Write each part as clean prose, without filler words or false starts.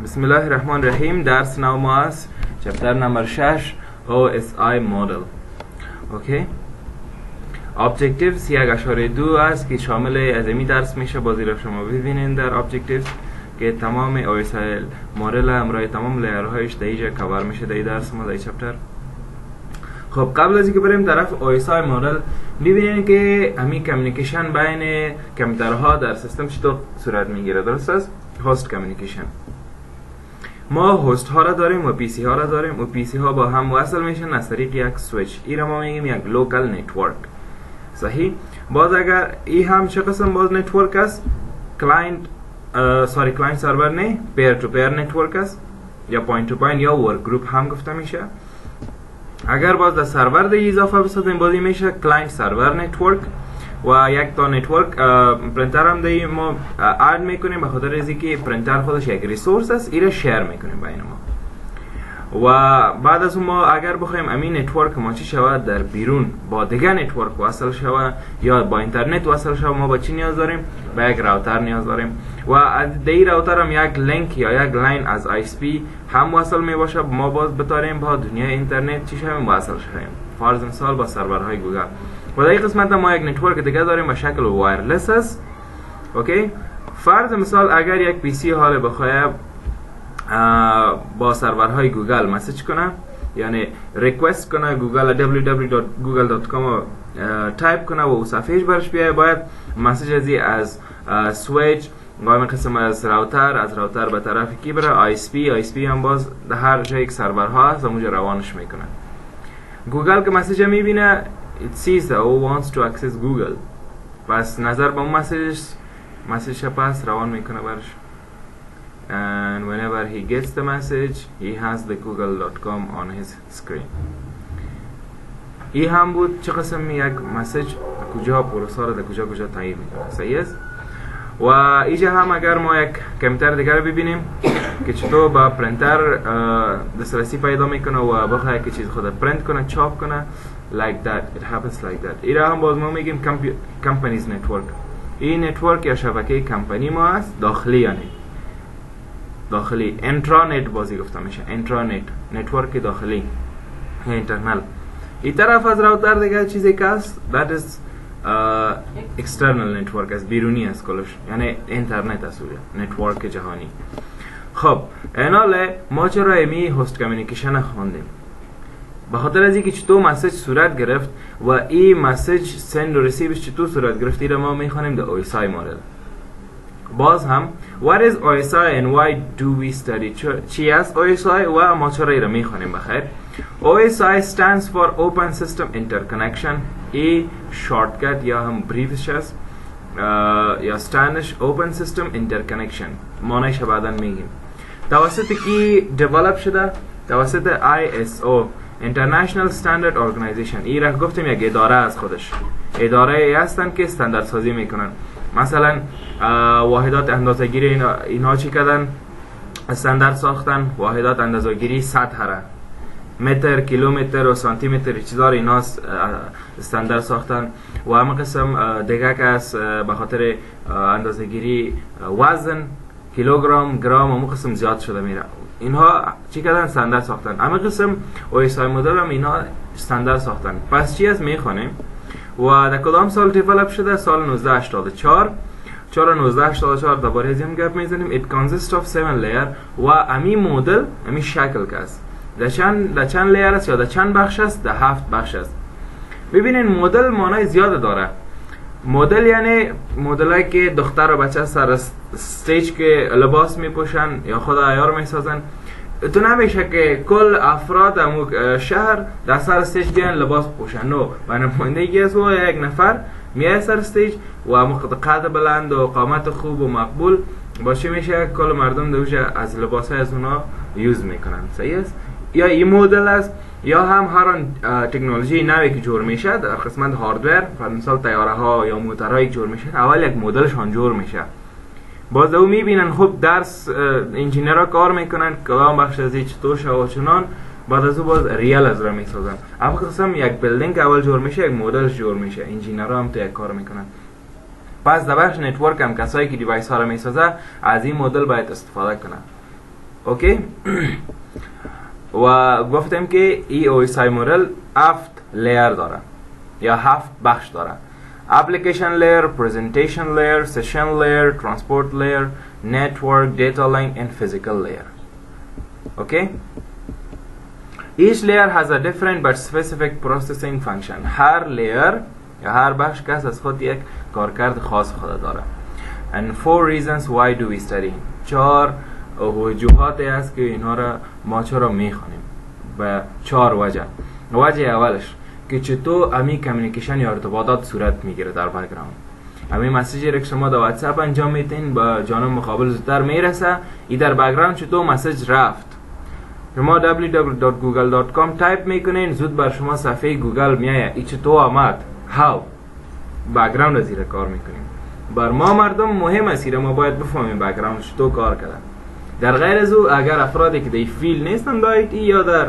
بسم الله الرحمن الرحیم. درس نو ما است، چپتر نمبر 6 OSI مدل. اوکی. Objectives 1.2 است که شامل از این درس میشه. بازی را شما ببینین در Objectives که تمام OSI مدل همراه تمام لیرهایش در اینجا کاور میشه در درس ما در چپتر. خب قبل از اینکه بریم طرف OSI مدل، ببینین که همین کمیونیکیشن بین کامپیوترها در سیستم چطور صورت میگیره. درست است؟ هاست کمیونیکیشن. ما هاست ها را داریم و پی سی ها را داریم و پی سی ها با هم وصل میشن از طریق یک سویچ. این را ما میگیم یک لوکال نتورک. صحیح؟ باز اگر این هم چه قسم باز نتورک است؟ کلاینت سرور نه، پیر تو پیر نتورک است یا پوینت تو پوینت یا ورک گروپ هم گفته میشه. اگر باز در سرور ده اضافه بسازیم بازی میشه کلاینت سرور نتورک. و یک تا نتورک پرینتر هم ده ما اد میکنیم به خاطر از اینکه پرینتر خودش یک ریسورس است، این را شیر میکنیم بین ما. و بعد از اون ما اگر بخوایم امین نتورک ما چی شود در بیرون با دیگه نتورک وصل شود یا با اینترنت وصل شود، ما با چی نیاز داریم؟ با یک راوتر نیاز داریم. و از دی راوتر هم یک لینک یا یک لاین از آی اس پی هم وصل می باشه، ما باز بتاریم با دنیای اینترنت چی شویم وصل شویم. فرض مثال با سرورهای گوگل. و در این قسمت ما یک نتورک دیگه داریم به شکل وایرلس است. اوکی. فرض مثال اگر یک پی سی حال بخواد با سرورهای گوگل مسیج کنه، یعنی ریکوست کنه گوگل www.google.com تایپ کنه و صفحهش برش بیایه، باید مسیج از سویچ و قسم از راوتر به طرف کی بره؟ آی اس پی هم باز در هر جای یک سرورها هست اونجا روانش میکنه. گوگل که مسیج میبینه it sees that who wants to access Google، پس نظر به اون مسیج پس روان میکنه برش. And whenever he gets the message he has the google.com on his screen. این هم بود چه قسم یک مسیج کجا پروسه در کجا تعیین میکنه. صحیح است؟ و اینجا هم اگر ما یک کامپیوتر دیگر ببینیم که چطور با پرینتر دسترسی پیدا میکنه و بخواد که چیز خود پرینت کنه چاپ کنه like that it happens like that. این هم باز ما میگیم companies network. این نتورک یا شبکه کمپانی ما است، داخلی یعنی داخلی. انترانت بازی گفته میشه، انترانت نتورک داخلی یا اینترنل. این طرف از راوتر دیگه چیزی که است that is external network است، بیرونی است کلش، یعنی اینترنت است، نتورک جهانی. خب ایناله ما چرا امی هاست کمیونیکیشن خواندیم؟ به خاطر از اینکه چطور مسیج صورت گرفت و این مسیج سند و ریسیوش چطور صورت گرفت، این ما میخوانیم در OSI مدل. باز هم what is OSI and why do we study؟ چی است OSI و ما چرا این را میخوانیم؟ بخیر. OSI stands for Open System Interconnection. ای شارتکت یا هم بریفش است یا standش Open System Interconnection، معنیش بعداً میگیم. توسط کی دیولپ شده؟ توسط ISO International Standard Organization. این را گفتیم یک اداره از خودش، اداره ای هستن که استاندارد سازی میکنن. مثلا واحدات اندازه‌گیری اینا چی کردن؟ استاندارد ساختن. واحدات اندازه‌گیری سطح را متر، کیلومتر و سانتی متر چیزا اینا استاندارد ساختن. و همه قسم دیگه که از به خاطر اندازه‌گیری وزن، کیلوگرم، گرام همه قسم زیاد شده میره. اینها چی کردن؟ استاندارد ساختن. همه قسم OSI مدل هم اینا استاندارد ساختن. پس چی از میخوانیم؟ و در کدام سال دیولپ شده؟ سال 1984. 1984 درباره از این گپ میزنیم. It consists of 7 layer. و امی مدل امی شکل که است در چند لیر است یا در چند بخش است؟ در 7 بخش است. ببینین مدل معنای زیاد داره. مدل یعنی مدلایی که دختر و بچه سر استیج که لباس میپوشن یا خود عیار میسازن. تو نمیشه که کل افراد امو شهر در سر استیج بیان لباس پوشن. نو و نمایندگی از و یک نفر میای سر استیج و قد بلند و قامت خوب و مقبول باشه، میشه کل مردم دوشه از لباس های از اونا یوز میکنن. صحیح است؟ یا این مدل است. یا هم هر تکنولوژی نوی که جور میشه در قسمت هاردور، مثلا طیاره ها یا موترهایی جور میشه، اول یک مدلشان جور میشه. باز او میبینن خب درس انجینرها کار میکنن کدام بخش از چطور شو و چنان، بعد از او باز ریال از را میسازن. اول قسم یک بیلدینگ اول جور میشه، یک مدلش جور میشه، انجینرها هم تو یک کار میکنن. پس در بخش نتورک هم کسایی که دیوایس ها را میسازه از این مدل باید استفاده کنن. اوکی. و گفتم که ای OSI مدل 7 لیر داره یا 7 بخش داره: application layer, presentation layer, session layer, transport layer, network, data link and physical layer. Okay? Each layer has a different but specific processing function. هر layer یا هر بخش کس از خود یک کارکرد خاص خود داره. And 4 reasons why do we study. 4 وجوهاتی است که اینها را ما چرا میخوانیم. به 4 وجه. وجه اولش که چطور امی کمیونیکیشن یا ارتباطات صورت میگیره در بک‌گراند. امی مسیجی را که شما در واتساپ انجام میتین با جانب مقابل زودتر میرسه، ای در بک‌گراند چطور مسیج رفت. شما www.google.com تایپ میکنین، زود بر شما صفحه گوگل میایه ای چطور آمد. how بک‌گراند از این کار میکنیم. بر ما مردم مهم است ما باید بفهمیم بک‌گراند چطور کار کرده. در غیر از او اگر افرادی که در فیل نیستن در آیتی یا در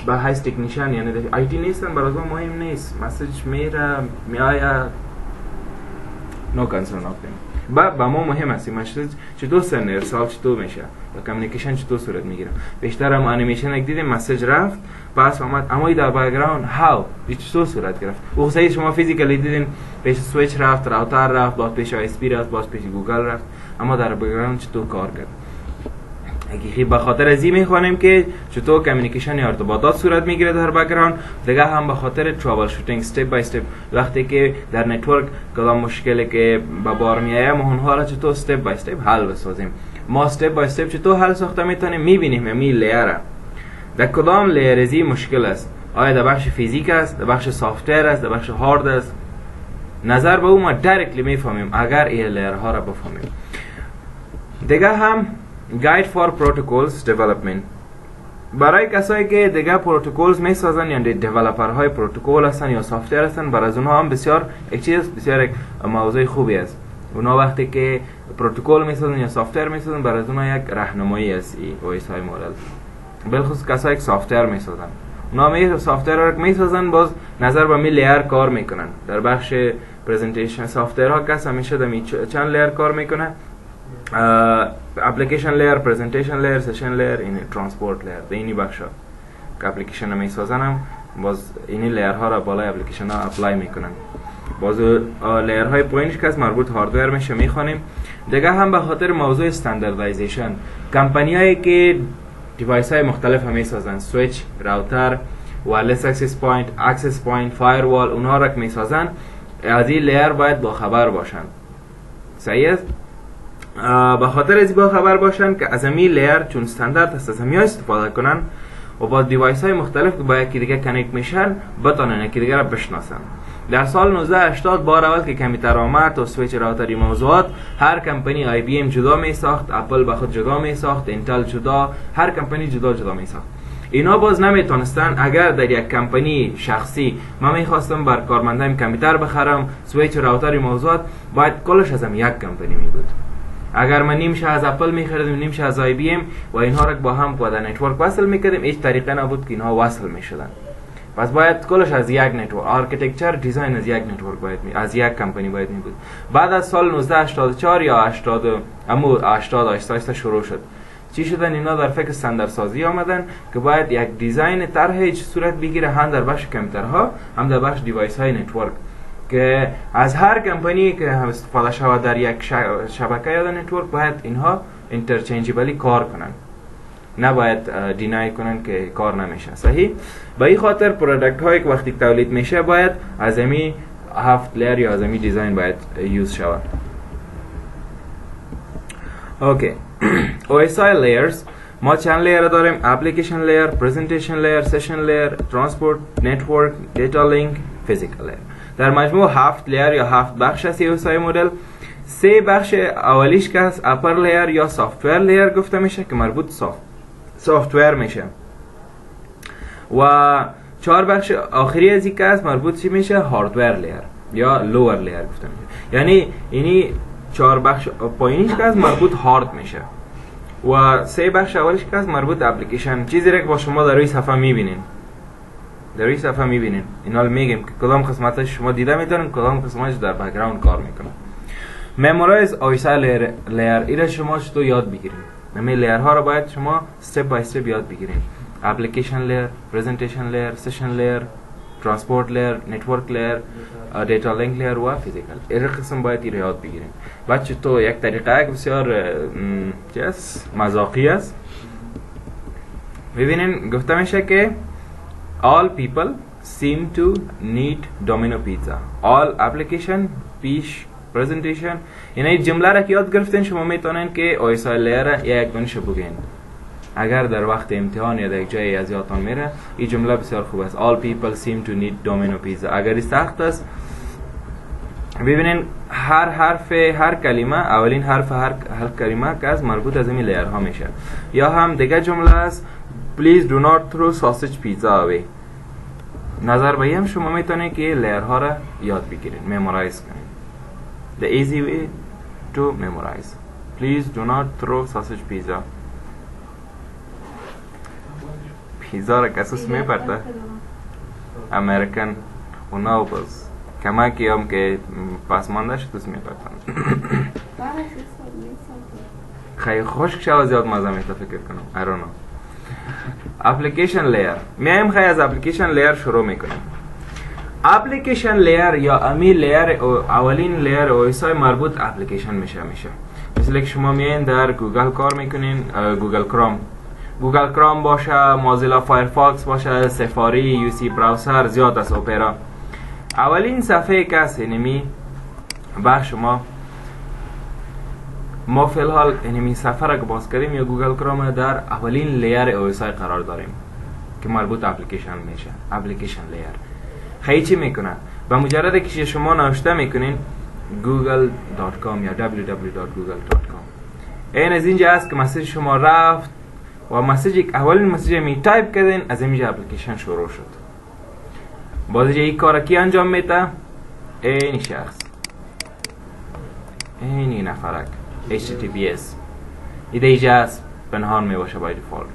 به حیث تکنیشن یعنی در آیتی نیستن، برای ما مهم نیست. مسیج میره میایه نو کنسرن آف دیم. با ما مهم است مسیج چطور سند ارسال چطور میشه و کمیونیکیشن چطور صورت میگیره. بیشتر هم انیمیشن یک دیدیم مسیج رفت پس اومد، اما در بک‌گراند هاو چطور صورت گرفت. او صحیح شما فیزیکالی دیدین پیش سویچ رفت، راوتر رفت، باز پیش آی اس پی رفت، باز پیش گوگل رفت، اما در بک‌گراند چطور کار کرد. اگه به خاطر ازی میخوانیم که چطور کمیونیکیشن یا ارتباطات صورت میگیره در بک‌گراند، دیگه هم به خاطر ترابل شوتینگ استپ بای استپ وقتی که در نتورک کدام مشکلی که به بار میایه ما اونها را چطور استپ بای استپ حل بسازیم. ما استپ بای استپ چطور حل ساخته میتونیم میبینیم امی لیر در کدام لیر ازی مشکل است. آیا در بخش فیزیک است، در بخش سافت‌ویر است، در بخش هارد است. نظر به او ما دایرکتلی میفهمیم اگر این لیرها را بفهمیم. دیگه هم Guide for Protocols Development برای کسایی که دیگه پروتکلز میسازن یعنی دیولپرهای پروتکل هستن یا سافت‌ویر هستن، برای از اونها هم بسیار یک موضوع خوبی است. اونها وقتی که پروتکل میسازن یا سافت‌ویر میسازن برای از اونها یک راهنمایی است OSI مدل. بالخصوص کسایی که سافت‌ویر میسازن، اونها سافت‌ویر رو میسازن باز نظر به می لیر کار میکنن. در بخش پرزنتیشن سافت‌ویرها کس همیشه در چند لیر کار میکنه: application layer, presentation layer, session layer, این transport layer. در اینی بخشا که اپلیکیشن ها میسازن هم باز اینی لیر ها را بالای اپلیکیشن ها اپلای میکنن. باز لیر های پایینش که از مربوط هاردویر میشه میخوانیم. دیگه هم به خاطر موضوع استانداردایزیشن کمپانی هایی که دیوایس های مختلف هم میسازن، سویچ، راوتر، وایرلس اکسس پوینت، اکسس پوینت، فایروال، اونها را که میسازن از این لیر باید با خبر باشن. صحیح است؟ به خاطر از با خبر باشن که از امی لیر چون استاندارد هست از امی استفاده کنن و با دیوایس های مختلف که با یکی دیگه کنیکت میشن بتونن یکی دیگه را بشناسن. در سال 1980 بار اول که کامپیوتر آمد و سویچ راوتری موضوعات، هر کمپانی آی بی ام جدا می ساخت، اپل به خود جدا می ساخت، اینتل جدا، هر کمپانی جدا می ساخت. اینا باز نمیتونستن. اگر در یک کمپانی شخصی ما میخواستم بر کارمندایم کامپیوتر بخرم، سویچ راوتری موضوعات، باید کلش از هم یک کمپانی می بود. اگر من نیمشه از اپل می‌خریدم نیمشه از آی بی ام و اینها را با هم با نتورک وصل می‌کردیم، هیچ طریقه نبود که اینها وصل می‌شدن. پس باید کلش از یک نتورک، آرکیتکچر دیزاین از یک نتورک باید از یک کمپانی باید می بود. بعد از سال 1984 یا 80 آهسته شروع شد. چی شدن اینا در فکر استانداردسازی آمدن که باید یک دیزاین طرح صورت بگیره هم در بخش کامپیوترها هم در بخش دیوایس های نتورک که از هر کمپانی که هم استفاده شود در یک شبکه یا نتورک باید اینها اینترچنجبلی کار کنن، نباید دینای کنن که کار نمیشه. صحیح؟ به این خاطر پروداکت هایی که وقتی تولید میشه باید از امی 7 لیر یا از امی دیزاین باید یوز شود. اوکی. OSI layers ما چند لیر داریم؟ اپلیکیشن لیر، پرزنتیشن لیر، سشن لیر، ترانسپورت، نتورک، دیتا لینک، فیزیکال لیر. در مجموع 7 لیر یا 7 بخش است OSI مدل. 3 بخش اولیش که است اپر لیر یا سافت‌ویر لیر گفته میشه که مربوط سافت‌ویر میشه و 4 بخش آخری از این که است مربوط چی میشه؟ هاردویر لیر یا لوور لیر گفته میشه. یعنی اینی 4 بخش پایینش که است مربوط هارد میشه و 3 بخش اولیش که است مربوط اپلیکیشن. چیزی را که با شما در روی صفحه میبینین اینا رو میگیم که کدام قسمتش شما دیده میتونن، کدام قسمتش در بک‌گراند کار میکنه. ممورایز OSI لیر اینا شما چطور یاد بگیرید؟ همه لیر ها رو باید شما step by step یاد بگیرین. application layer, presentation layer, session layer, transport layer, network layer, data link layer و physical. این قسم باید این یاد بگیرین. بچه تو یک طریقه بسیار مذاقی است. ببینین گفته میشه که all people seem to need Domino pizza. all application پیش presentation. یعنی جمله را که یاد گرفتین شما میتونین که OSI layer یک دونش بگین. اگر در وقت امتحان یا در یک جایی از یادتان میره این جمله بسیار خوب است. all people seem to need Domino pizza. اگر سخت است ببینین هر حرف هر کلمه اولین حرف هر کلمه که از مربوط از این لیر ها میشه. یا هم دیگه جمله است please do not throw sausage pizza away. نظر به هم شما میتونید که لیر ها را یاد بگیرین، memorize کنین. the easy way to memorize. please do not throw sausage pizza. پیزا را کسوس میپرده امریکن و نوبلز کما که هم که پاسمانده شد دوست میپردن خیلی خوشک شو زیاد مزه میتا فکر کنم. I don't know. اپلیکیشن لیر میایم خیلی از اپلیکیشن لیر شروع میکنیم. اپلیکیشن لیر یا امی لیر اولین لیر اویسای مربوط اپلیکیشن میشه. مثل که شما میاین در گوگل کار میکنین، گوگل کرام باشه، موزیلا فایرفاکس باشه، سفاری، یو سی براوزر، زیاد از اپرا. اولین صفحه که است اینمی با شما ما فی الحال اینمی صفحه را که باز کردیم یا گوگل کرام در اولین لیر اویسای قرار داریم که مربوط اپلیکیشن میشه. اپلیکیشن لیر خیلی چی میکنه؟ با مجرد که شما نوشته میکنین google.com یا www.google.com این از اینجا است که مسیج شما رفت و اولین مسیج می تایپ کردین از اینجا اپلیکیشن شروع شد. باز این کار کی انجام میده؟ این شخص، این نفرک HTTPS اینجا است پنهان می باشه باید دیفالت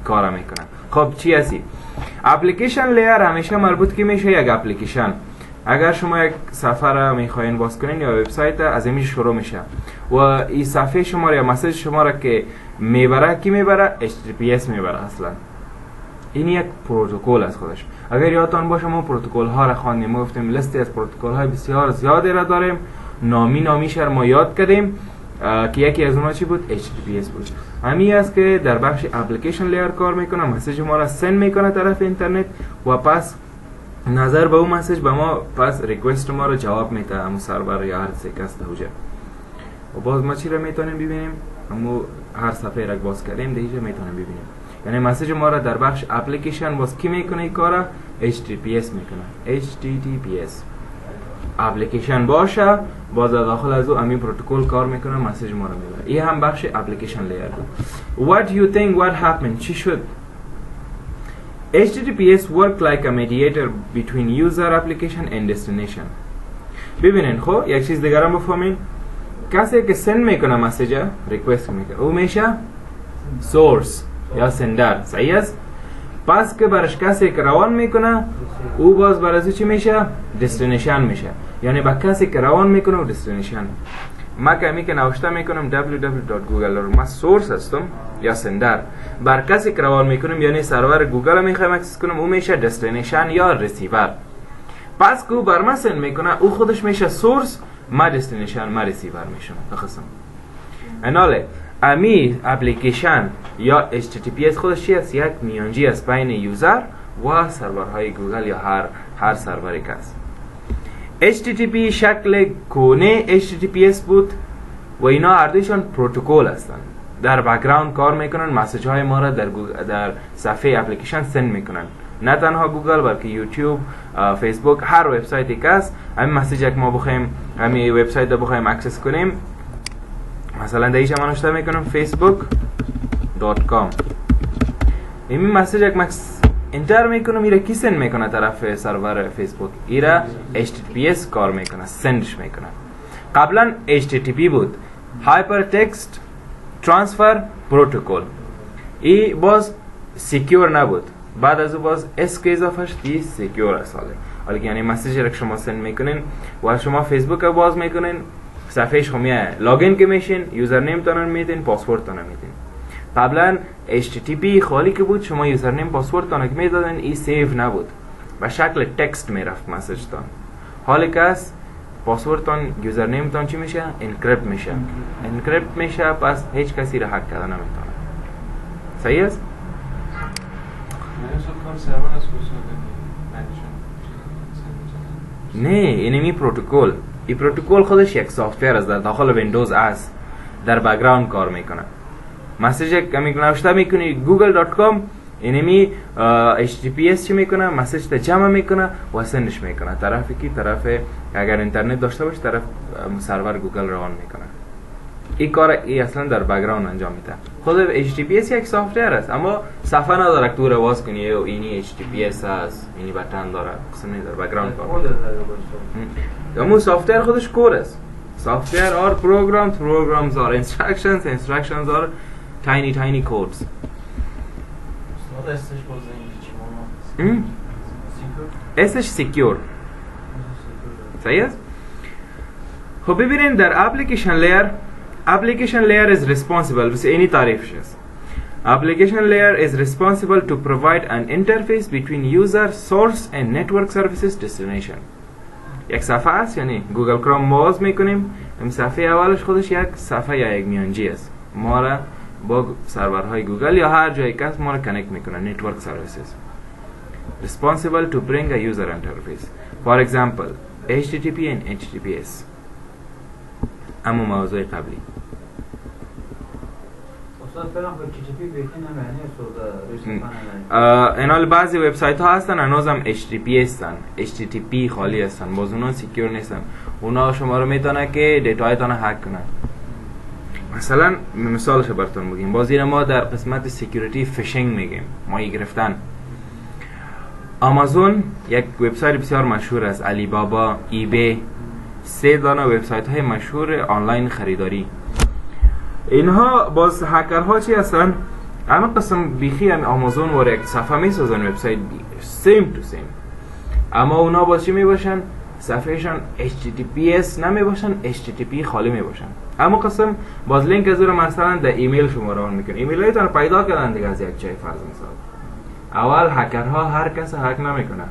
کار میکنه. خب چی هستی؟ اپلیکیشن لیر همیشه مربوط که میشه یک اپلیکیشن. اگر شما یک صفحه را میخواین باز کنین یا وبسایت از اینجا شروع میشه و این صفحه شما یا مسیج شما را که میبره کی میبره؟ HTTPS میبره. اصلا این یک پروتکل از خودش. اگر یادتان باشه ما پروتکل ها را خواندیم، ما گفتیم لیستی از پروتکل های بسیار زیادی را داریم، نامیش ما یاد کردیم که یکی از اونها چی بود؟ HTTPS بود. همین است که در بخش اپلیکیشن لیر کار میکنه، مسیج ما را سند میکنه طرف اینترنت و پس نظر به اون مسیج به ما پس ریکوست ما رو جواب میده همون سرور یا هر سیکست هوجه. و باز ما چی را میتونیم ببینیم؟ همون هر صفحه را باز کردیم دیگه میتونیم ببینیم. یعنی مسیج ما را در بخش اپلیکیشن باز کی میکنه این کارا؟ HTTPS میکنه. HTTPS اپلیکیشن باشه باز داخل از او همین پروتکل کار میکنه، مسیج ما را میبره. این هم بخش اپلیکیشن لیر بود. What do you think what happened؟ چی شد؟ HTTPS work like a mediator between user application and destination. ببینین خب یک چیز دیگر هم بفهمین. کسی که سند میکنه مسیج ریکوست میکنه او میشه سورس یا سندر، صحیح است؟ پس که برش کسی که روان میکنه او باز برای چی میشه؟ دستینیشن میشه. یعنی با کسی که روان میکنه و دستینیشن. ما که نوشته میکنم www.google ما سورس هستم یا سندر، بر کسی که روان میکنم یعنی سرور گوگل میخوایم اکسس کنم او میشه دستینیشن یا ریسیور. پس که او بر ما سند میکنه او خودش میشه سورس، ما دستینیشن ما ریسیور میشم. تخصم اناله امی اپلیکیشن یا HTTPS خودش چی است؟ یک میانجی است بین یوزر و سرورهای گوگل یا هر سروری که است. HTTP شکل کونه HTTPS بود و اینا هر دویشان پروتکل هستند. در بک‌گراند کار میکنن، مسیج های ما را در صفحه اپلیکیشن سند میکنن. نه تنها گوگل بلکه یوتیوب، فیسبوک، هر وبسایتی که است همین مسیج که ما بخوایم همین وبسایت رو بخوایم اکسس کنیم، مثلا دیگه من نوشته میکنم facebook.com این مسیج که انتر میکنم ایره کی سند میکنه طرف سرور فیسبوک؟ ایره HTTPS کار میکنه، سندش میکنه. قبلا HTTP بود، Hypertext Transfer Protocol. ای باز سیکیور نبود، بعد از او باز اس که اضافه شد ای سیکیور است. حالا یعنی مسیج را که شما سند میکنین و شما فیسبوک رو باز میکنین، صفحه شما لاگین که میشین، یوزر نیم تانن میدین، پاسورد تانن میدین. قبلا HTTP خالی که بود، شما یوزرنیم پاسورد تان که میدادن این سیو نبود، به شکل تکست میرفت مسیج تان. حالی که از پاسورد تان یوزرنیم تان چی میشه؟ انکریپت میشه. انکریپت میشه، پس هیچ کسی را هک کردن نمیتونه. صحیح است؟ نه، اینمی پروتکل. این پروتکل خودش یک سافتویر است، در داخل ویندوز است، در بک‌گراند کار میکنه. مسیج که نوشته میکنی google.com، اینمی HTTPS چی میکنه؟ مسیج تا جمع میکنه و سندش میکنه. طرفی که طرف اگر اینترنت داشته باشه، طرف سرور گوگل روان میکنه. این کار اصلا در بک‌گراند انجام میده. خود HTTPS یک سافتویر است، اما صفحه نداره که تو رو باز کنی و اینی HTTPS است، اینی بتن داره، اصلا در بک‌گراند کار میکنه. اما سافتویر خودش کد است. Software are programs are instructions are tiny codes. اسش secure. صحیح است؟ خب ببینید در application layer is responsible، بس اینی تعریفش است. Application layer is responsible to provide an interface between user, source and network services destination. یک صفحه است، یعنی گوگل کروم باز میکنیم، این صفحه اولش خودش یک صفحه یا یک میانجی است، ما را با سرورهای گوگل یا هر جایی که ما را کانکت میکنه. network services responsible to bring a user interface, for example HTTP and HTTPS. اما موضوع قبلی اینال بعضی وبسایت ها هستن هنوزم HTTP هستن، HTTP خالی هستن، باز اونا سیکیور نیستن. اونا شما رو میتونه که دیتایتان هک کنن. مثلا مثالش براتون بگیم، باز این ما در قسمت سیکیوریتی فیشینگ میگیم، ماهی گرفتن. آمازون یک وبسایت بسیار مشهور است، علی بابا، ایبی، 3 دانه وبسایت های مشهور آنلاین خریداری. اینها باز هکرها چی هستن؟ اما قسم بیخی هم آمازون و یک صفحه میسازن، وبسایت سیم تو سیم، اما اونا باز چی میباشن؟ صفحهشان HTTPS نمیباشن، HTTP خالی میباشن. اما قسم باز لینک از رو مثلا در ایمیل شما روان میکنن، ایمیل هایتان پیدا کردن دیگه از یک جای. فرض مثال اول هکرها هر کس هک نمیکنه،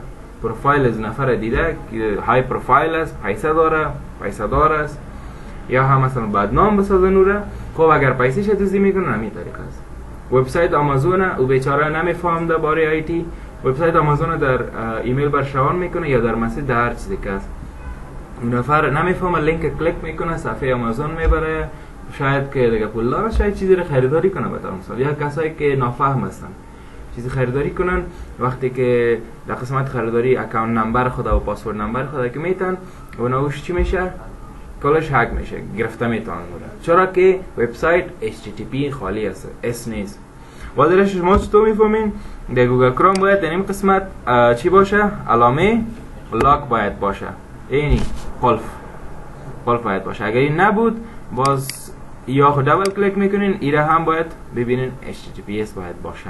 پروفایل از نفر دیده که های پروفایل است، پیسه دار است، یا هم مثلا بدنام بسازن اوره. خب اگر پیسه ش دزدی میکنن همین طریقه است. وبسایت آمازون او بیچاره نمیفهمده باره آیتی، وبسایت آمازون در ایمیل برشوان میکنه یا در مسیج، در هر چیزی که است. اون نفر نمیفهمه، لینک کلیک میکنه، صفحه آمازون میبره، شاید که دیگه پول داره، شاید چیزی رو خریداری کنه. مثلا مثال یا کسایی که نافهم هستن چیزی خریداری کنن، وقتی که در قسمت خریداری اکانت نمبر خود و پاسورد نمبر خود که میتن، اوناش چی میشه؟ کلش هک میشه، گرفته میتونن. چرا که وبسایت HTTP خالی است، اس نیست. و درش شما چطور میفهمین؟ در گوگل کروم باید در این قسمت چی باشه؟ علامه لاک باید باشه، اینی قلف باید باشه. اگر این نبود باز یا خود دبل کلیک میکنین، ایره هم باید ببینین HTTPS باید باشه.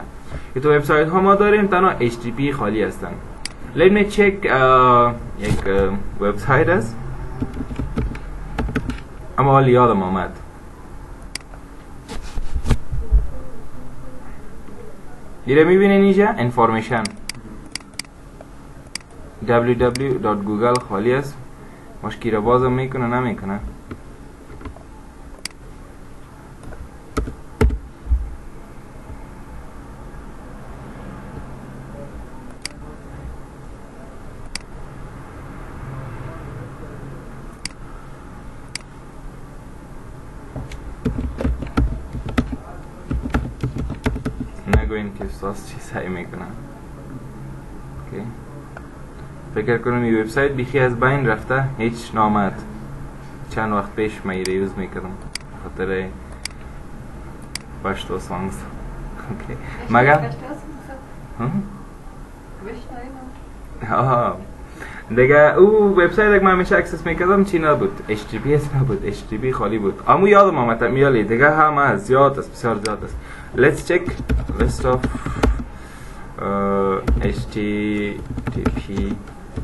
که تو وبسایت ها ما داریم تنها HTTP خالی هستن. let me check یک وبسایت است، اما حالی یادم آمد. دیره میبینین اینجا انفورمیشن www.google خالی است، مشکی را بازم میکنه نمیکنه. نگوین که استاس چی سعی میکنم. اوکی. فکر کنم این وبسایت بیخی از بین رفته، هیچ نامد. چند وقت پیش من ایره یوز میکردم خاطر باشت و سانگز. اوکی. مگه؟ دیگه او وبسایت که من همیشه اکسس میکردم چی نبود، HTTPS نبود، HTTP خالی بود. اما یادم آمد میالی دیگه هم از زیاد است، بسیار زیاد است. Let's check list of HTTP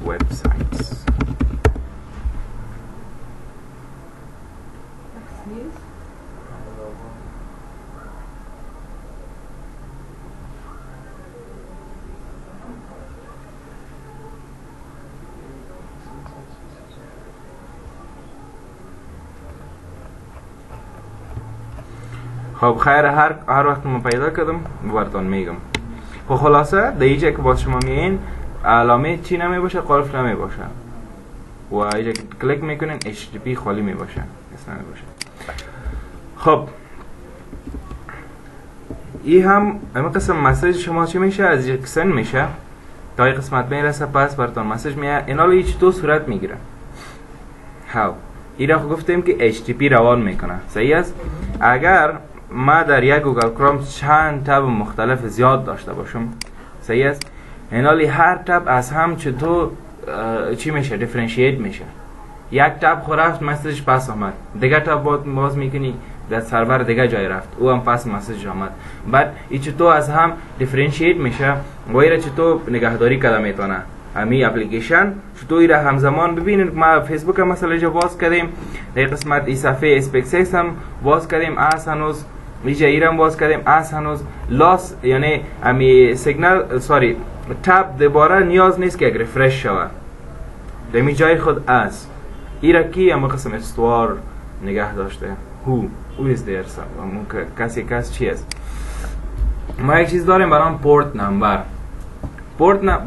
websites. خب خیر، هر وقت من پیدا کردم براتون میگم. خب خلاصه در اینجا که باز شما میگین علامه چی نمی باشه، قلف نمی باشه و اینجا کلیک میکنین HTTP خالی می باشه، اصلا نمی باشه. خب این هم اما قسم مسیج شما چی میشه، از اینجا سند میشه تا این قسمت میرسه، پس براتون مسیج میاد. اینا هیچ دو صورت میگیره. هاو این را گفتیم که HTTP روان میکنه، صحیح است. اگر ما در یک گوگل کروم چند تب مختلف زیاد داشته باشم، صحیح است، اینالی هر تب از هم چطور چی میشه، دیفرنشییت میشه. یک تب خو رفت مسیج پس آمد، دیگه تب باز میکنی در سرور دیگه جای رفت، او هم پس مسیج آمد. بعد این چطور از هم دیفرنشییت میشه و ایره چطور نگهداری کرده میتونه همین اپلیکیشن. چطور ایره همزمان ببینید، ما فیسبوک هم مثلا اینجا باز کردیم، در قسمت ای صفحه اسپیکسیس هم باز کردیم، از هنوز اینجا ایران باز کردیم، از هنوز لاس یعنی امی سیگنال سوری تب دوباره نیاز نیست که ریفرش شود، دمی جای خود از ایرا کی اما قسم استوار نگه داشته. who is there کسی چی است. ما یک چیز داریم برام پورت نمبر.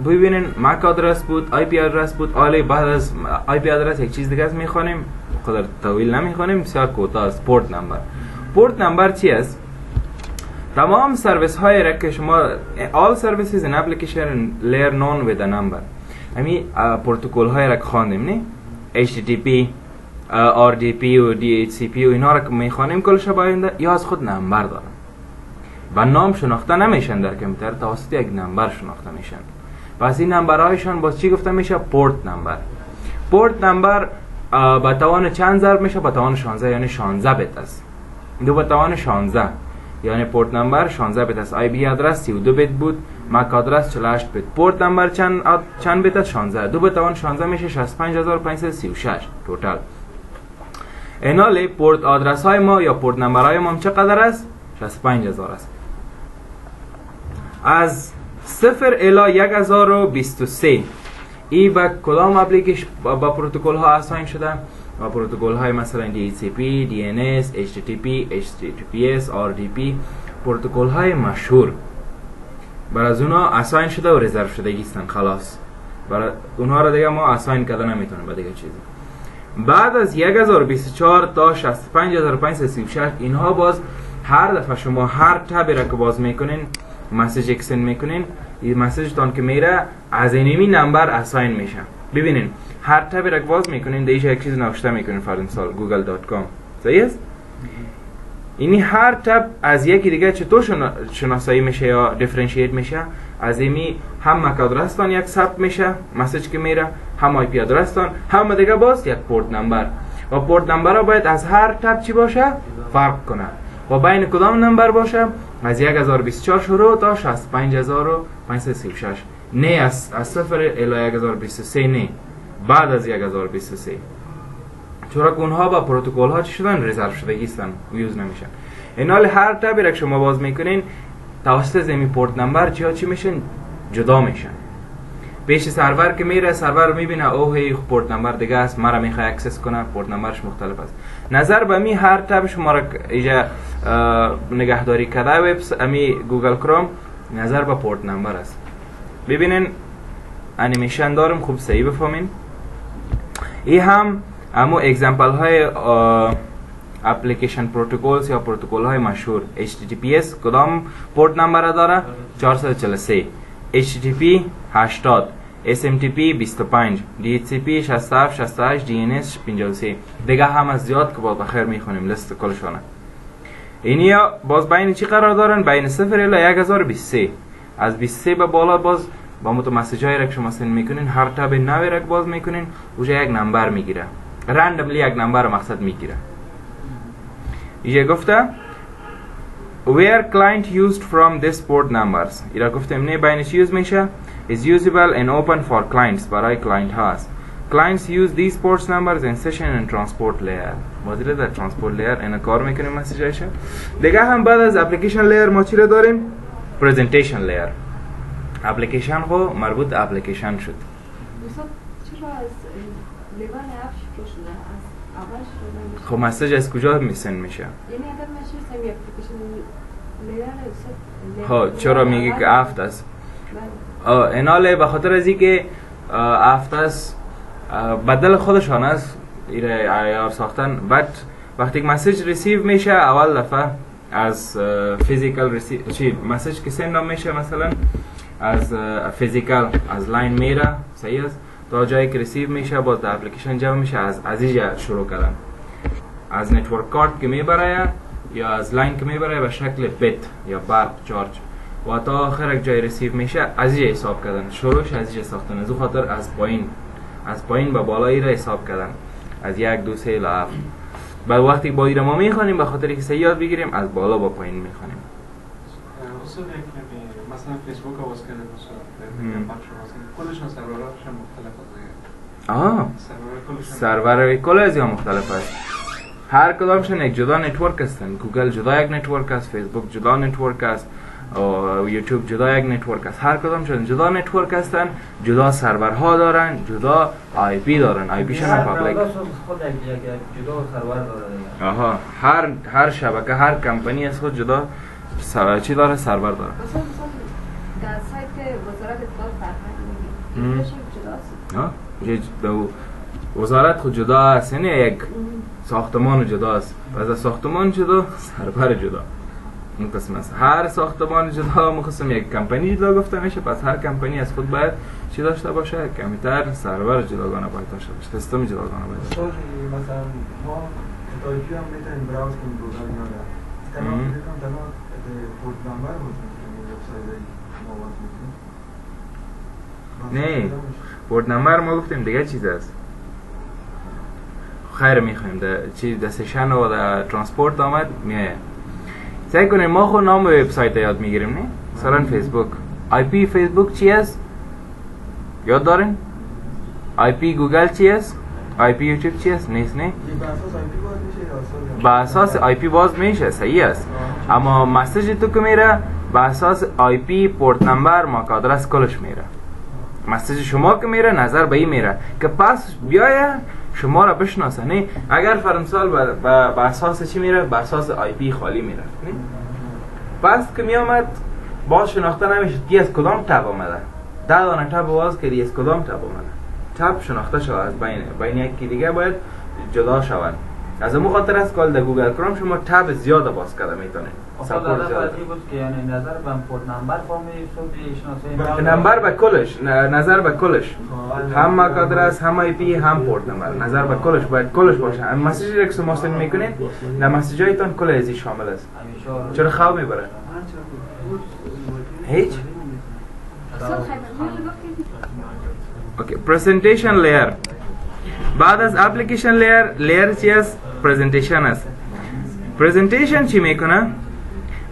ببینین مک آدرس بود، آی پی آدرس بود، آلی بعد از آی پی آدرس یک چیز دیگه است میخوانیم، خودر طویل نمیخوانیم، بسیار کوتاه است. پورت نمبر. پورت نمبر چی است؟ تمام سرویس های را که شما all services in application layer known with a number، همین پروتکل های را که خواندیم نه، HTTP RDP و DHCP و اینا را که میخوانیم کلش باینده یا از خود نمبر دارن و نام شناخته نمیشن در کامپیوتر، توسط یک نمبر شناخته میشن. پس این نمبرهایشان باز چی گفته میشه؟ پورت نمبر. پورت نمبر به توان چند ضرب میشه؟ به توان 16 یعنی 16 بیت است. 2 به توان 16 یعنی پورت نمبر 16 بیت است. آی پی آدرس 32 بیت بود، مک آدرس 48 بیت. پورت نمبر چند بیت است؟ 16. 2 به توان 16 میشه 65536 توتال. اینالی پورت آدرس های ما یا پورت نمبر های ما چقدر است؟ 65000 است. از 0 الی 1023 ای با کدام اپلیکیشن با پروتکل ها اساین شده؟ با پروتکل های مثلا DHCP، DNS، HTTP، HTTPS، RDP، پروتکل های مشهور. برای از اونا اساین شده و رزرو شده گیستن، خلاص. برای اونها را دیگه ما اساین کرده نمیتونیم با دیگه چیزی. بعد از 1024 تا 65536 اینها باز هر دفعه شما هر تبی را که باز میکنین مسیج اکسند میکنین، این مسیج تان که میره از اینمی نمبر اساین میشه. ببینین هر تبی را که باز میکنین دیگه یک چیز نوشته میکنین، فرض مثال google.com، صحیح است؟ اینی هر تب از یکی دیگه چطور شناسایی میشه یا دیفرنشییت میشه؟ از اینی هم مک آدرستان یک ثبت میشه مسیج که میره، هم آی پی آدرستان، هم دیگه باز یک پورت نمبر. و پورت نمبر ها باید از هر تب چی باشه؟ فرق کنه. و بین کدام نمبر باشه؟ از 1024 شروع تا 65536. نه از 0 الی 1023 نه، بعد از 1023. چرا که اونها با پروتکل ها چی شدن؟ رزرو شده هستن و یوز نمیشن. اینال هر تبی را که شما باز میکنین توسط زمین پورت نمبر چی میشن؟ جدا میشن. پیش سرور که میره، سرور میبینه اوه هی پورت نمبر دیگه است، مرا میخواد اکسس کنه، پورت نمبرش مختلف است. نظر به می هر تب شما را اینجا نگهداری کرده امی گوگل کروم نظر به پورت نمبر است. ببینین انیمیشن دارم، خوب صحیح بفهمین. این هم اما اگزمپل های اپلیکیشن پروتکلز یا پروتکل های مشهور. HTTPS کدام پورت نمبر داره؟ 443. HTTP 80، SMTP 25، DHCP 67 68، DNS 53. دیگه هم از زیاد که باید بخیر میخونیم لیست کلشانه. اینیا باز بین چی قرار دارن؟ بین 0 الی 1023. از 23 به بالا باز با متو مسیج های را که شما سند میکنین، هر تب نوی را که باز میکنین اوجا یک نمبر میگیره، رندملی یک نمبر مقصد میگیره. اینجا گفته where client used from this port numbers، ایرا گفتم نه بینش یوز میشه is usable and open for clients، برای کلاینت هاست. clients use these port numbers in session and transport layer. بازیله در transport layer اینا کار میکنیم مسیج هایشه. دیگه هم بعد از application layer ما چی را داریم؟ presentation layer. اپلیکیشن خو مربوط اپلیکیشن شد. دوستان چرا از لیوان اپ شروع شده؟ از خب مسیج از کجا میسن میشه؟ یعنی اگر مسیج سمی اپلیکیشن ها چرا میگی که افت است؟ ایناله به خاطر از اینکه افت است بدل خودشان است ایره IR ساختن. بعد وقتی که مسیج ریسیو میشه اول دفعه از فیزیکال ریسیو چی مسیج که سند میشه مثلا از فیزیکال از لاین میره صحیح است تا جایی که ریسیو میشه باز در اپلیکیشن جمع میشه از اینجا شروع کردن از نتورک کارت که میبره یا از لاین که میبره به شکل بیت یا بایت چارج و تا آخر یک جای ریسیو میشه از اینجا حساب کردن شروعش از اینجا ساختن از خاطر از پایین به بالایی را حساب کردن از 1 2 3 تا 7. بعد وقتی با ایره ما میخوانیم به خاطر اینکه یاد بگیریم از بالا با پایین میخوانیم. اصلا مثلا فیسبوک آواز کرده کلشون سرورهاش مختلف است. سرور کل از مختلف است. هر کدامشون یک جدا نتورک هستن. گوگل جدا یک نتورک است، فیسبوک جدا نتورک است، و یوتیوب جدا یک نتورک است. هر کدامشون جدا نتورک هستن، جدا سرورها دارن، جدا آی پی دارن. آی پی شون پابلیک. خود یک جدا سرور داره. آها هر شبکه هر کمپانی از خود جدا چی داره سرور داره. مثلا در سایت وزارت اطلاعات فرهنگ جداست. وزارت خود جدا است، یعنی یک ساختمان جدا است. از ساختمان جدا سرور جدا. این قسم است. هر ساختمان جدا مخصوصا یک کمپانی جدا گفته میشه. پس هر کمپانی از خود باید چی داشته باشه؟ کامپیوتر سرور جداگانه باید داشته باشه. سیستم جداگانه باید داشته باشه. مثلا ما تایپی هم میتونیم براوز کنیم گوگل یا نه. تمام تمام پورت نمبر میتونیم وبسایت مواد میتونیم. نه پورت نمبر ما گفتیم دیگه چیز است. خیر میخوایم در چیز در سشن و در ترانسپورت آمد میایه. سعی کنیم ما خود نام وبسایت یاد میگیریم نه؟ مثلا فیسبوک. آی پی فیسبوک چی است؟ یاد دارین؟ آی پی گوگل چی است؟ آی پی یوتیوب چی است؟ نیست نه؟ با اساس آی پی باز میشه صحیح است. اما مسیج تو که میره با اساس آی پی پورت نمبر ماک آدرس کلش میره. مسیج شما که میره نظر به این میره که پس بیایه شما را بشناسه نه. اگر فرنسال با اساس چی میره؟ با اساس آی پی خالی میره نه؟ پس که میامد باز شناخته نمیشه کی از کدام تب آمده. 10 دانه تب باز کردی از کدام تب آمده. تب شناخته شود از بین یکی دیگه باید جدا شود. از اون خاطر است که در گوگل کروم شما تب زیاد باز کرده میتونید. سپورت زیاد بود که یعنی نظر به پورت نمبر فهمی شناسایی نمبر به کلش نظر به کلش هم ماک آدرس هم آی پی هم پورت نمبر نظر به کلش باید کلش باشه. مسیجی که شما سند میکنید در مسیجایتان کل ازی شامل است. چرا خواب میبره؟ هیچ؟ اوکی پرزنتیشن لیر. بعد از اپلیکیشن لیر چی است؟ پرزنتیشن است. پرزنتیشن چی میکنه؟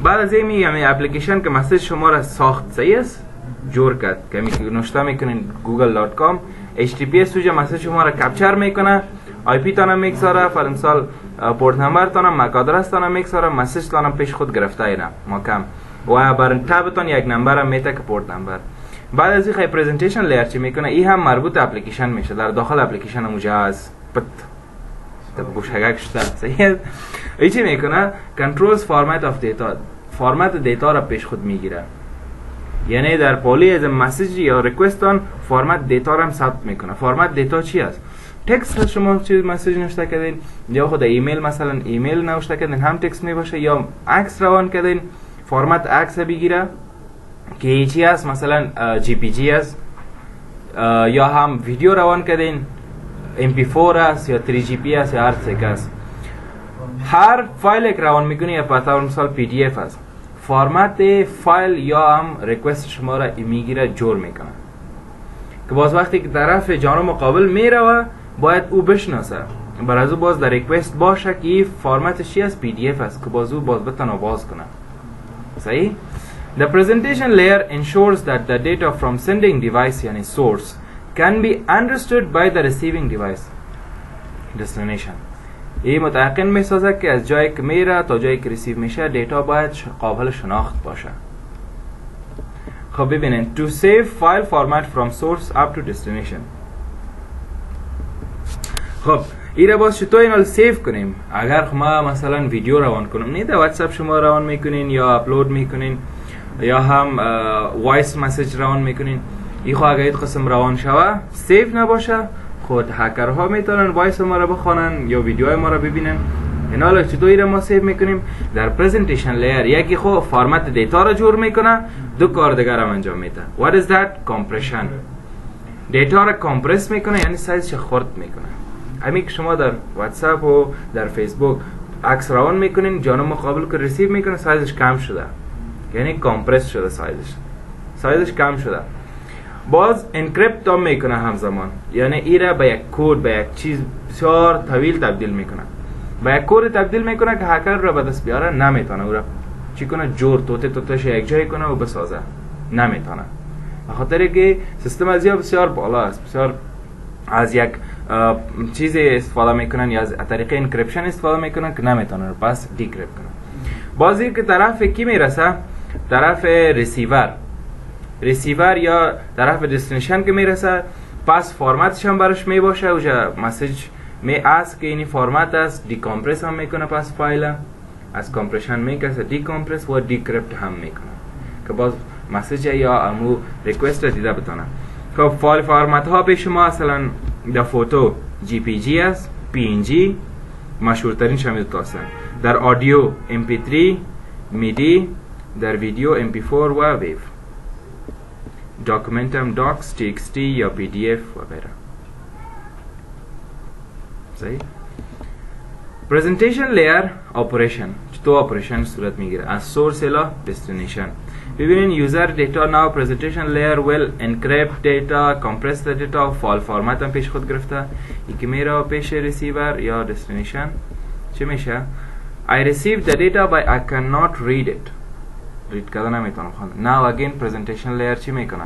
بعد از این میگم اپلیکیشن که مسیج شما را ساخت صحیح است جور کرد که نوشته میکنین google.com HTTPS سوجه مسیج شما را کپچر میکنه آی پی تانم میگذاره فرنسال پورت نمبر تانم مک آدرس تانم میگذاره مسیج تانم پیش خود گرفته اینا محکم و بر تابتون یک نمبر هم میته که پورت نمبر. بعد از این پرزنتیشن لیر چی میکنه؟ این هم مربوط اپلیکیشن میشه در داخل اپلیکیشن مجاز پت بوشگک شده صحیح. ای چی میکنه؟ کنترلز فارمت اف دیتا فرمت دیتا را پیش خود میگیره. یعنی در پولی از مسیج یا ریکوستان فرمت دیتا را هم ثبت میکنه. فرمت دیتا چی است؟ تکست شما چیز مسیج نوشته کردین یا خود ایمیل مثلا ایمیل نوشته کردین هم تکست میباشه یا عکس روان کردین فرمت عکس بگیره که چی است مثلا جی پی جی است یا هم ویدیو روان کردین MP4 است یا 3GP است یا هر چیزی است. هر فایل که روان میکنی یا پس مثال PDF است فرمت فایل یا هم ریکوست شما را میگیره جور میکنه که باز وقتی که طرف جانب مقابل میره باید او بشناسه برای از او باز در ریکوست باشه که این فرمتش چی است PDF است که باز او باز بتونه باز کنه صحیح. The presentation layer ensures that the data from sending device یعنی source can be understood by the receiving device destination. این متعقن میسازه که از جایی که میره تا جایی که ریسیو میشه دیتا باید قابل شناخت باشه. خب ببینین to save file format from source up to destination. خب ایره باز چطور اینو سیو کنیم؟ اگر ما مثلا ویدیو روان کنیم نه در واتساپ شما روان میکنین یا اپلود میکنین یا هم وایس مسیج روان میکنین، این خو اگر این قسم روان شوه سیو نباشه خود هکرها میتونن وایس ما رو بخونن یا ویدیوهای ما رو ببینن. اینا حالا چطور ایره ما سیو میکنیم؟ در پرزنتیشن لیر یکی خو فرمت دیتا رو جور میکنه، دو کار دیگر هم انجام میده. What is that? compression. دیتا رو کمپرس میکنه یعنی سایزش خرد میکنه. همین که شما در واتساپ و در فیسبوک عکس روان میکنین جانب مقابل که ریسیو میکنه سایزش کم شده، یعنی کمپرس شده، سایزش کم شده. باز انکریپت هم میکنه همزمان، یعنی ایره به یک کد به یک چیز بسیار طویل تبدیل میکنه، به یک کد تبدیل میکنه که هکر را به دست بیاره نمیتونه او را چی کنه، جور توتش یک جای کنه و بسازه، نمیتونه. بخاطر که سیستم از بسیار بالا است، بسیار از یک چیزی استفاده میکنن یا از طریق انکریپشن استفاده میکنن که نمیتونن پس دیکریپت کنن. بازی که طرف کی میرسه؟ طرف ریسیور یا طرف دستینیشن که میرسه، پس فرمتش هم براش میباشه، اوجا مسیج می از که اینی فرمت است، دیکامپرس هم میکنه، پس فایل از کامپرشن میکشه دیکامپرس و دیکریپت هم میکنه که باز مسیج یا امو ریکوست را دیده بتونه. خب فایل فرمت ها به شما مثلا در فوتو جی پی جی است، پی ان جی مشهورترین شامل هستند، در آدیو MP3 میدی، در ویدیو MP4 و ویو، داکومنتم داکس TXT یا PDF و غیره. صحیح؟ پرزنتیشن لیر اپریشن چطور اپریشن صورت میگیره؟ از سورس الی دستینیشن. ببینین یوزر دیتا ناو پرزنتیشن لیر ویل انکریپت دیتا، کمپرس دیتا، فایل فرمت هم پیش خود گرفته. یکی میره پیش ریسیور یا دستینیشن چه میشه؟ I received the data but I cannot read it. read کردن نمیتونم خواندن. Now again presentation layer چی میکنه؟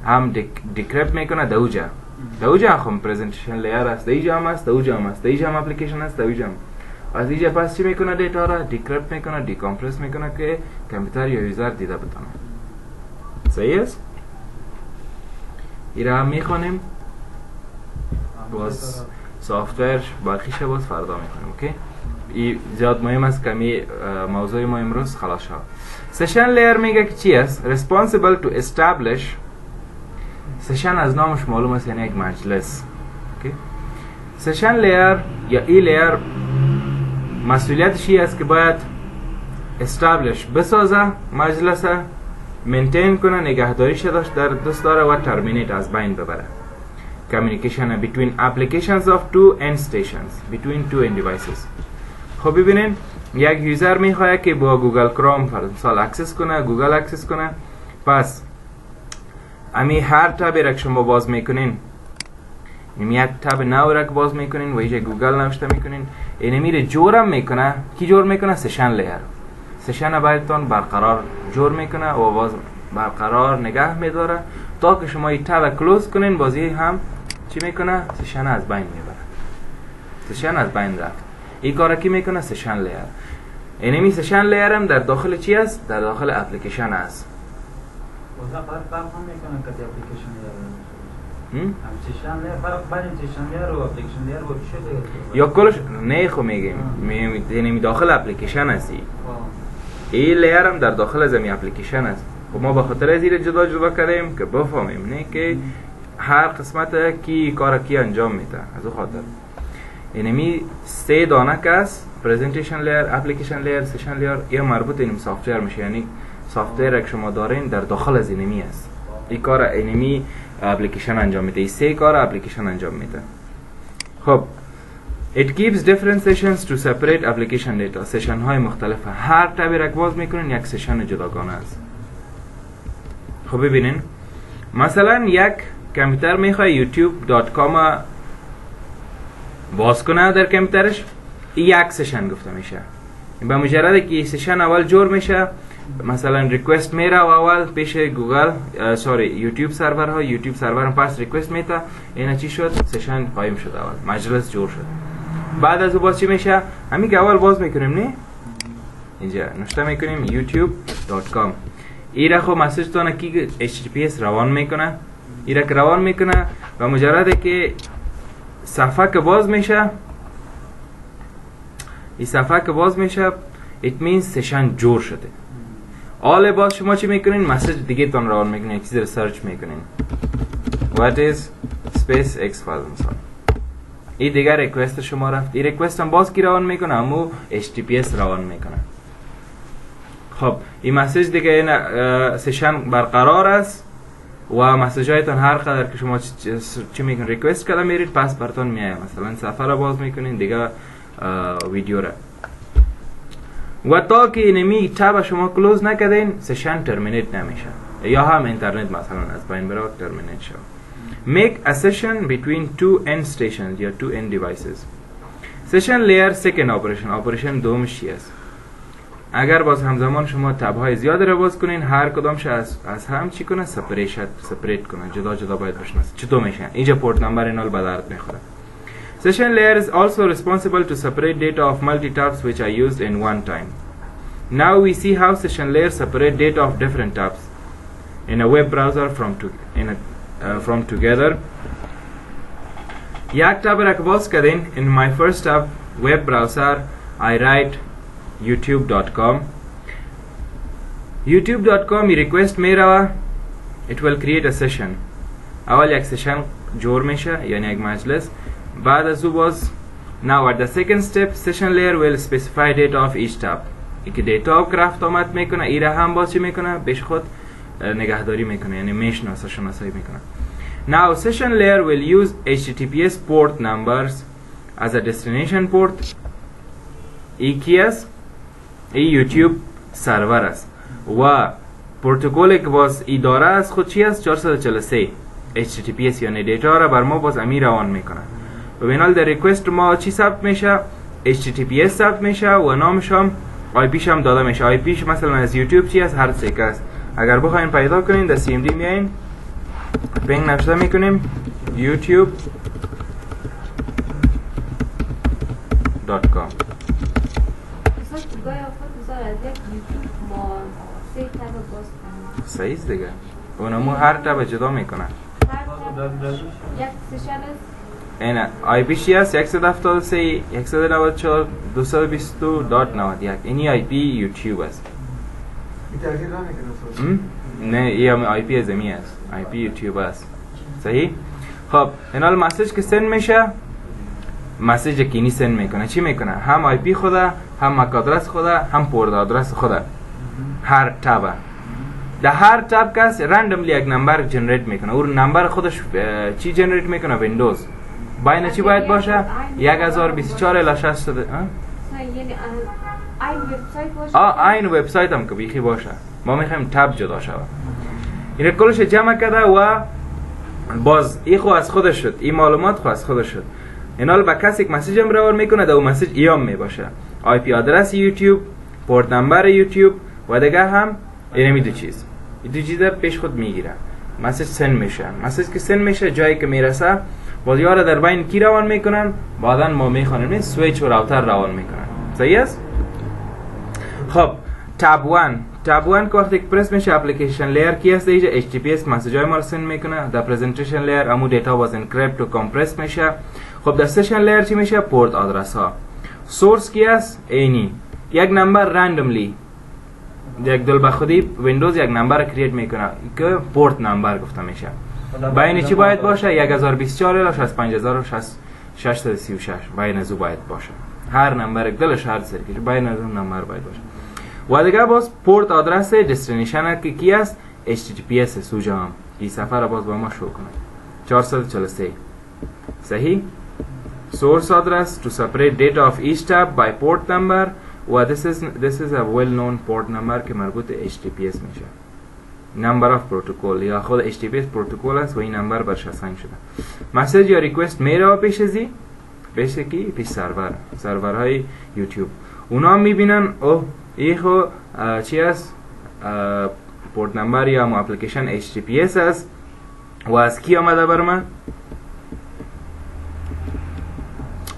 هم دیکریپت میکنه دوجا هم presentation layer است، دوجا هم است، دوجا هم است، دوجا هم اپلیکیشن است، دوجا هم. از اینجا پس چی میکنه؟ دیتا را دیکریپت میکنه، دیکامپرس میکنه که کامپیوتر یا یوزر دیده بتونه. صحیح است؟ این را هم میخونیم باز سافتور باقیش باز فردا میکنیم. اوکی؟ این زیاد مهم است که می موضوع ما امروز خلاص شد. سشن لیر میگه که چی است؟ responsible to establish. سشن از نامش معلوم است یعنی یک مجلس. اوکی؟ سشن لیر یا ای لیر مسئولیتش این است که باید establish بسازه مجلس، maintain کنه، نگهداریش داشت در دست داره و terminate از بین ببره. Communication between applications of two end stations between two end devices. خب ببینین یک یوزر میخواد که با گوگل کروم مثلا اکسس کنه، گوگل اکسس کنه، پس امی هر تابی را که شما باز میکنین، یک تاب نو را که باز میکنین و اینجا گوگل نوشته میکنین، این میره جورم میکنه. کی جور میکنه؟ سشن لیر. سشن بایدتون برقرار جور میکنه و باز برقرار نگه میداره تا که شما این تاب کلوز کنین، بازی هم چی میکنه؟ سشن از بین میبره. سشن از بین رفت. این کار کی میکنه؟ سشن لیر. اینمی سشن لیر هم در داخل چی است؟ در داخل اپلیکیشن است. واسه فرق هم میکنه که اپلیکیشن لیر سشن لیر فرق بین سشن لیر و اپلیکیشن لیر و چه یا کلش نه خو میگیم اینمی داخل اپلیکیشن هستی. این لیر هم در داخل زمین اپلیکیشن است. خب ما به خاطر از این جدا کردیم که بفهمیم نه که هر قسمت کی کار کی انجام میده. از اون خاطر اینمی سه دانه که است، پرزنتیشن لیر، اپلیکیشن لیر، سشن لیر، یه مربوط اینم سافتور میشه، یعنی سافتور که شما دارین در داخل از اینمی است. این کار اینمی اپلیکیشن انجام میده، این سه کار اپلیکیشن انجام میده. خب it gives different sessions to separate application data. سشن های مختلفه، هر تابی را باز میکنین یک سشن جداگانه است. خب ببینین مثلا یک کامپیوتر میخواد youtube.com باز کنه در کامپیوترش، یک سشن گفته میشه. به مجرد که سشن اول جور میشه، مثلا ریکوست میره و اول پیش گوگل یوتیوب سرور ها، یوتیوب سرور هم پس ریکوست میده، اینا چی شد؟ سشن قایم شد، اول مجلس جور شد. بعد از اون باز چی میشه؟ همین که اول باز میکنیم نه اینجا نوشته میکنیم youtube.com. ایره خب مسیج تونه کی HTTPS روان میکنه. ایره که روان میکنه و مجرد که صفحه که باز میشه، این صفحه که باز میشه it means سشن جور شده. حالا باز شما چی میکنین؟ مسیج دیگه تان روان میکنین، یک چیز رو سرچ میکنین what is space x file مثلا. این دیگه ریکوست شما رفت، این ریکوست هم باز کی روان میکنه؟ همو HTTPS روان میکنه. خب این مسیج دیگه این سشن برقرار است و مسیج هایتان هر قدر که شما چی میکنین ریکوست کده میرید پس براتون میایه. مثلا صفحه رو باز میکنین دیگه ویدیو را و تا که اینمی تب شما کلوز نکدین سشن ترمینیت نمیشه یا هم اینترنت مثلا از بین برای ترمینیت شد. Make a session between two end stations یا two end devices. Session layer second operation دومش چی است؟ اگر باز همزمان شما تب های زیاد رو باز کنین هر کدامش از هم چی کنه؟ سپریت کنه، جدا جدا باید بشناسه. چطور میشه؟ اینجا پورت نمبر اینال به درد میخوره. Session layer is also responsible to separate data of multi-tabs which are used in one time. Now we see how session layer separate data of different tabs in a web browser from together. یک تاب را که باز کردین in my first tab web browser I write youtube.com. youtube.com ی request میره it will create a session. اول یک session جور میشه یعنی یک مجلس. بعد از او باز now at the second step session layer will specify data of each tab. اینکه دیتا کرافت آمد میکنه ایره هم باز چی میکنه؟ بیش خود نگهداری میکنه یعنی میشناسه شناسایی میکنه. Now session layer will use HTTPS port numbers as a destination port. ای کی است؟ ای یوتیوب سرور است و پروتکلی که باز ای داره از خود چی است؟ 443 HTTPS یعنی دیتا را بر ما باز امی روان میکنه. و بینال در ریکوست ما چی ثبت میشه؟ HTTPS ثبت میشه و نامش هم آی پیش هم داده میشه. آی پیش مثلا از یوتیوب چی است؟ هر سیک است. اگر بخواین پیدا کنین در CMD میاین پینگ نوشته میکنیم youtube.com. صحیح دیگه اونمو هر تب جدا میکنه. یک سشن است اینه آی پی چی است؟ 173 194 222.91 اینی آی پی یوتیوب است. این تغییر را میکنه؟ نه این آی پی زمین است، آی پی یوتیوب است. صحیح؟ خب اینال مسیج که سند میشه مسیج کینی سند میکنه چی میکنه؟ هم آی پی خوده، هم مک آدرس خوده، هم پورت آدرس خوده. هر تابه در هر تاب کس رندملی یک نمبر جنریت میکنه. اون نمبر خودش چی جنریت میکنه؟ ویندوز. باید چی باید باشه؟ 1024 الی 600. یعنی این وبسایت باشه. این وبسایت هم که بیخی باشه. ما میخوایم تاب جدا شود. این کلش جمع کرده و باز ای خو از خودش شد، این معلومات خو از خودش شد. اینال با کسی که مسیج هم روان میکنه در اون مسیج ایام میباشه. آی پی آدرس یوتیوب، پورت نمبر یوتیوب و دیگه هم اینمی دو چیز. این دو چیز پیش خود میگیره. مسیج سند میشه. مسیج که سند میشه جایی که میرسه باز یارا در بین کی روان میکنن؟ بعدن ما میخوانیم سویچ و راوتر روان میکنن. صحیح است؟ خب تاب 1 که وقتی که پرس میشه اپلیکیشن لیر کی هست؟ اینجا HTTPS مسیج های ما رو سند میکنه. در پرزنتیشن لیر امو دیتا باز انکریپت و کمپرس میشه. خب در سشن لیر چی میشه؟ پورت آدرس ها. سورس کی هست؟ اینی یک نمبر رندملی یک دل بخودی ویندوز یک نمبر کرییت میکنه که پورت نمبر گفته میشه. بین چی باید باشه؟ 1024 الی 65636 بین ازو باید باشه. هر نمبر یک دلش هر سر که بین از اون نمبر باید باشه. و دیگه باز پورت آدرس دستینیشن که کی است؟ HTTPS سوجا هم این صفحه را باز با ما شو کنه 443. صحیح؟ source address to separate data of each tab by port number و this is a well known port number که مربوط HTTPS میشه. number of protocol یا خود HTTPS پروتکل است و این نمبر برش اساین شده. مسیج یا ریکوست میره پیش ازی پیش کی؟ پیش سرورهای یوتیوب. اونا میبینن اوه ای خو چی است؟ پورت نمبر یا مو اپلیکیشن HTTPS است و از کی آمده بر من؟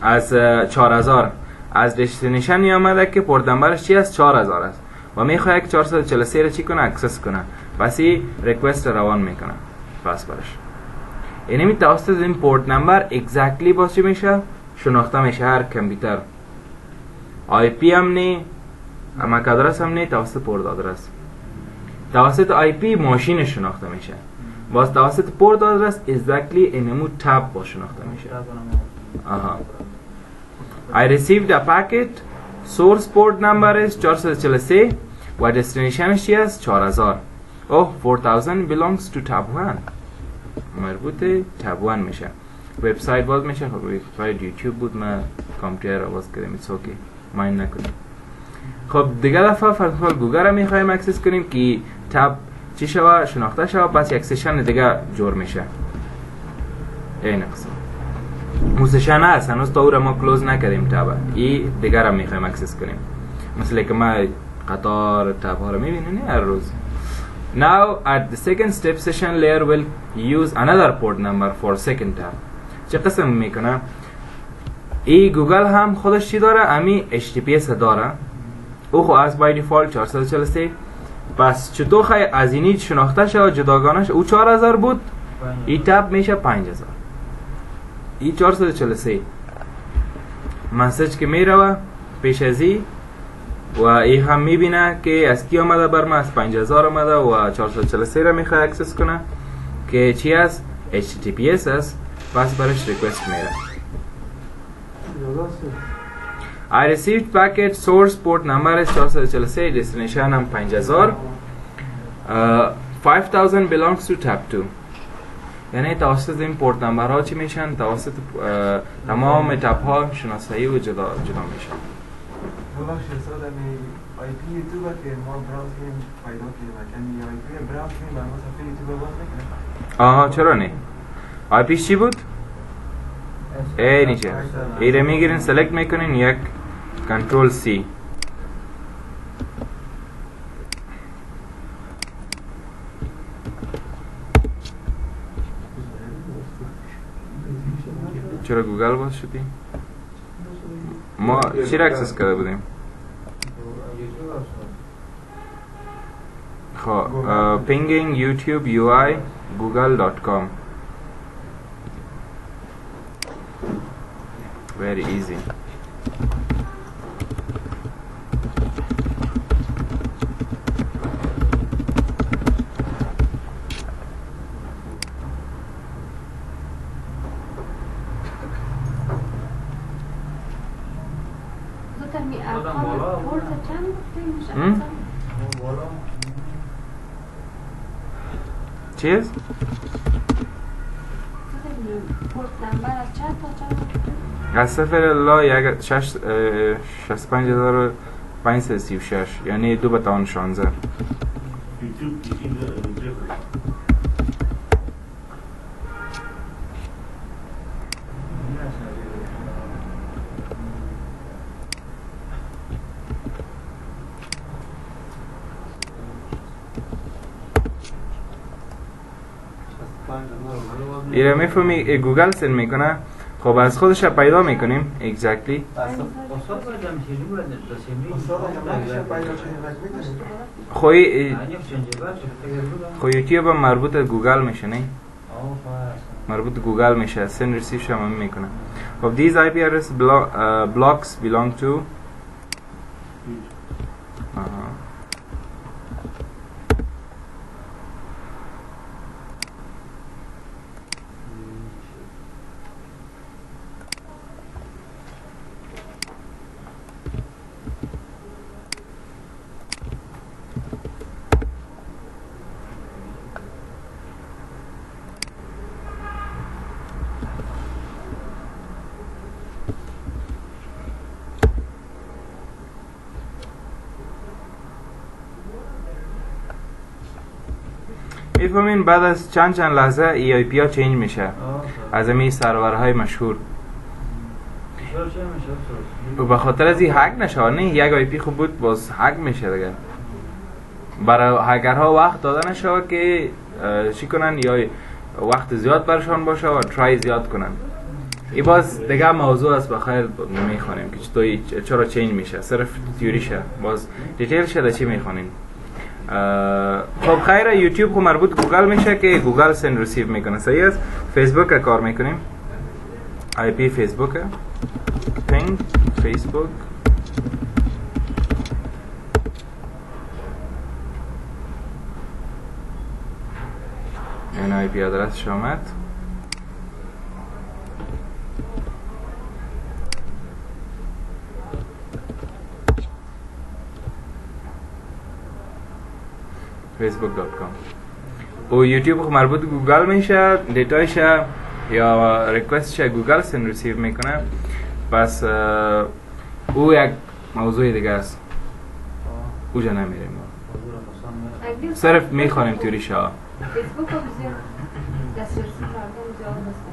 از 4000 از دستینیشن آمده که پورت نمبرش چی است؟ 4000 است و میخواد یک 443 رو چی کنه؟ اکسس کنه. پس این ریکوست روان میکنه پس برش. یعنی می توسط این پورت نمبر اگزکتلی باز چی میشه شناخته میشه هر کامپیوتر. آی پی هم نی، مک آدرس هم نی، توسط پورت آدرس. توسط آی پی ماشین شناخته میشه، باز توسط پورت آدرس اگزکتلی اینمو تاب با شناخته میشه. آها. I received a packet. source port number is 443 و destination چی است 4000. Oh 4000 belongs to tab 1 مربوط tab 1 میشه. وبسایت باز میشه. خب وبسایت یوتیوب بود، من کامپیوتر رو باز کردم. ایتس اوکی ماین نکنیم. خب دیگه دفعه فرض گوگل رو میخوایم اکسس کنیم که تاب چی شوه شناخته شوه، پس یک سشن دیگه جور میشه. این قسم موسشن هست، هنوز تا او را ما کلوز نکردیم تابه، ای دیگر را میخوایم اکسس کنیم. مثل که ما قطار تاب ها را میبینیم هر روز. Now at the second step session layer will use another port number for second tab. چه قسم میکنه؟ ای گوگل هم خودش چی داره؟ امی HTTPS داره، او خو از بای دیفالت 443. پس چطور خواهی از اینی شناخته شد جداگانش؟ او 4000 بود، ای تاب میشه 5000. ای 443 مسیج که میروه پیش از ای و ای هم میبینه که از کی آمده بر من، از 5000 آمده و 443 را میخواه اکسس کنه که چی است؟ HTTPS است. پس برش ریکوست میره. I received packet source port number is 443 destination هم 5000. 5000 belongs to tab 2. یعنی توسط این پورت نمبر ها چی میشن؟ توسط تمام تاب ها شناسایی و جدا میشن. ببخشید استاد، آی پی یوتیوب که ما براوز کنیم پیدا کنیم، آی پی براوز کنیم برای ما صفحه یوتیوب باز نکنیم. آها چرا نه؟ آی پی چی بود؟ ای نیچه ایره میگیرین سلکت میکنین یک کنترل سی. چرا گوگل باز شدی؟ ما چی را اکسس کرده بودیم؟ خب pinging youtube UI google.com very easy. چیز؟ از صفر الا 65536 یعنی 2 به توان 16. ایره میفهمی گوگل سن میکنه. خب از خودش پیدا میکنیم exactly. خو یوتیوب هم مربوط گوگل میشه نه؟ مربوط گوگل میشه. سن ریسیو شما میکنه. خب these IP address blocks belong to میفهمین بعد از چند لحظه ای آی پی ها چینج میشه از امی سرورهای مشهور. و به خاطر از این هک نشه نه، یک آی پی خوب بود باز هک میشه دیگه. برای هکرها وقت داده نشه که چی کنن یا وقت زیاد برشان باشه و ترای زیاد کنن. ای باز دیگه موضوع است بخیر میخوانیم که چرا چینج میشه، صرف تیوری شه. باز دیتیل شده چی میخوانیم. خب خیر یوتیوب خب مربوط گوگل میشه که گوگل سند ریسیو میکنه. صحیح است. فیسبوک کار میکنیم. آی پی فیسبوک پینگ فیسبوک این آی پی آدرسش آمد. facebook.com و یوتیوب خب مربوط گوگل میشه، دیتایش یا ریکوستش گوگل سند ریسیو میکنه. پس او یک موضوع دیگه است، اوجا نمیریم، صرف میخوانیم توریش ها. فیسبوک رو بزیر دسترسی مردم زیاد هستن.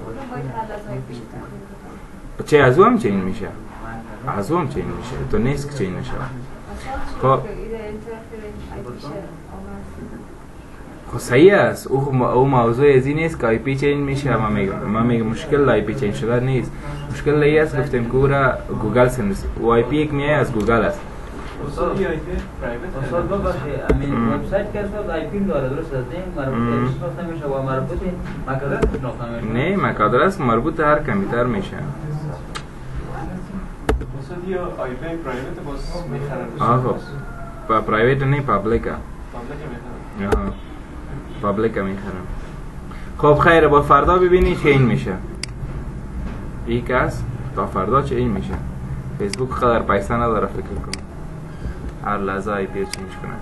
اونو باید حل از آی پیش تقریب چه از او هم چین میشه؟ از او هم چین میشه، تو نیست که چین میشه. خب خب صحیح است. او موضوع ازی نیست که آی پی چین میشه. ما میگم مشکل آی پی چین شده نیست، مشکل ای است گفتیم که او را گوگل سند و آی پی یک میایه از گوگل است. استاد آی پی پرایوت استاد ببخشید امین وبسایت که استاد آی پی داره درست است؟ مربوط شناخته میشه و مربوط مک آدرس شناخته میشه. نه مک آدرس مربوط هر کامپیوتر میشه. استاد یا آی پی پرایوت باز میخرن. خب پرایوت نه پابلیکه. میخرن. پابلیکه میخرن. خب خیره با فردا ببینی چه این میشه. این کس تا فردا چه این میشه. فیسبوک خدر پیسه نداره فکر کنم. هر لحظه آی پی چینج کنه.